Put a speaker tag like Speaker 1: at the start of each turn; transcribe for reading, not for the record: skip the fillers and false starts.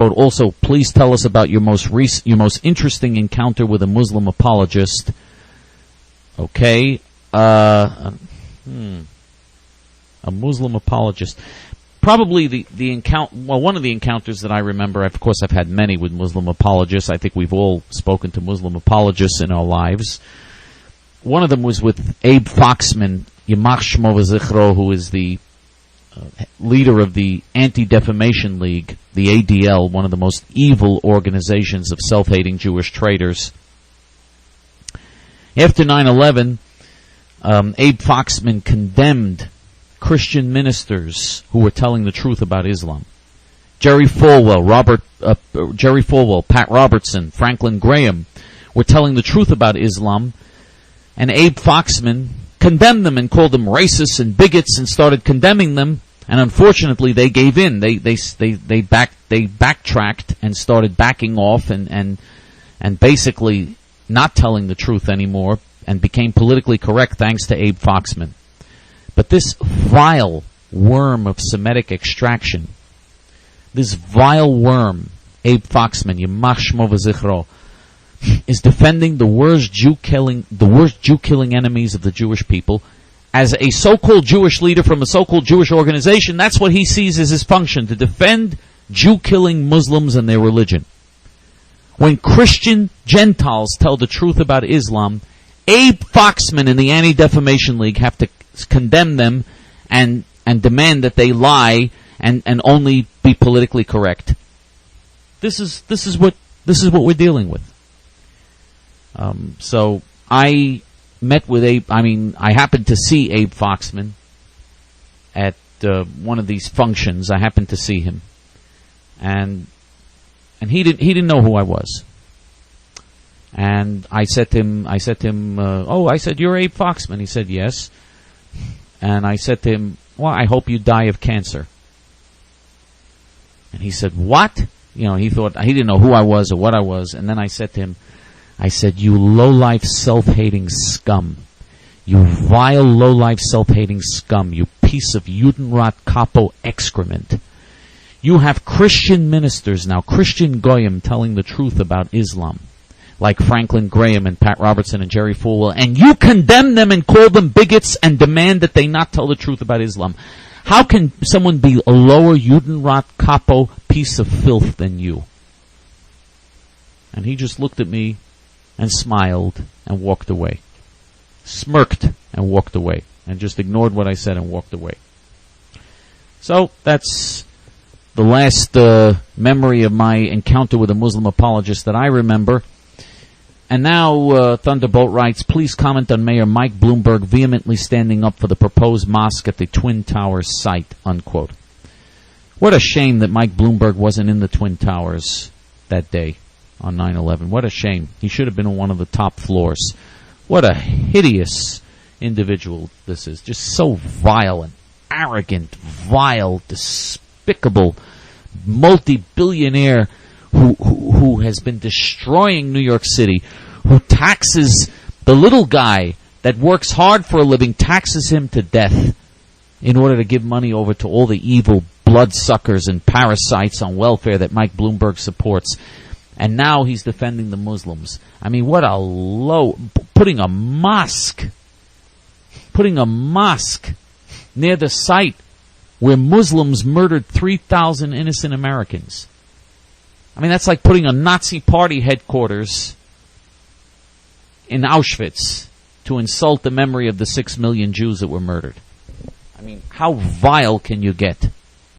Speaker 1: Also, please tell us about your most interesting encounter with a Muslim apologist. Okay. A Muslim apologist. Probably one of the encounters that I remember, of course I've had many with Muslim apologists. I think we've all spoken to Muslim apologists in our lives. One of them was with Abe Foxman, Yamach Shmo v'Zichro, who is the leader of the Anti-Defamation League, the ADL, one of the most evil organizations of self-hating Jewish traitors. After 9/11, Abe Foxman condemned Christian ministers who were telling the truth about Islam. Jerry Falwell, Pat Robertson, Franklin Graham were telling the truth about Islam, and Abe Foxman condemned them and called them racists and bigots and started condemning them. And unfortunately, they gave in. They backtracked and started backing off and basically not telling the truth anymore and became politically correct thanks to Abe Foxman. But this vile worm of Semitic extraction, this vile worm, Abe Foxman, Yamach Shmo v'Zichro, is defending the worst Jew-killing enemies of the Jewish people. As a so-called Jewish leader from a so-called Jewish organization, that's what he sees as his function, to defend Jew-killing Muslims and their religion. When Christian Gentiles tell the truth about Islam, Abe Foxman and the Anti-Defamation League have to condemn them and demand that they lie and only be politically correct. This is what we're dealing with. So I met with Abe. I happened to see Abe Foxman at one of these functions. I happened to see him, and he didn't know who I was. And I said to him, "You're Abe Foxman." He said, "Yes." And I said to him, "Well, I hope you die of cancer." And he said, "What?" He thought, he didn't know who I was or what I was. And then I said to him, "You low-life, self-hating scum. You vile, low-life, self-hating scum. You piece of Judenrat capo excrement. You have Christian ministers now, Christian Goyim, telling the truth about Islam, like Franklin Graham and Pat Robertson and Jerry Falwell, and you condemn them and call them bigots and demand that they not tell the truth about Islam. How can someone be a lower Judenrat capo piece of filth than you?" And he just looked at me and smiled and walked away. Smirked and walked away. And just ignored what I said and walked away. So, that's the last memory of my encounter with a Muslim apologist that I remember. And now, Thunderbolt writes, please comment on Mayor Mike Bloomberg vehemently standing up for the proposed mosque at the Twin Towers site, unquote. What a shame that Mike Bloomberg wasn't in the Twin Towers that day on 9/11. What a shame. He should have been on one of the top floors. What a hideous individual this is. Just so vile and arrogant, vile, despicable, multi-billionaire who has been destroying New York City, who taxes the little guy that works hard for a living, taxes him to death in order to give money over to all the evil bloodsuckers and parasites on welfare that Mike Bloomberg supports. And now he's defending the Muslims. What a low... Putting a mosque near the site where Muslims murdered 3,000 innocent Americans. That's like putting a Nazi party headquarters in Auschwitz to insult the memory of the 6 million Jews that were murdered. How vile can you get?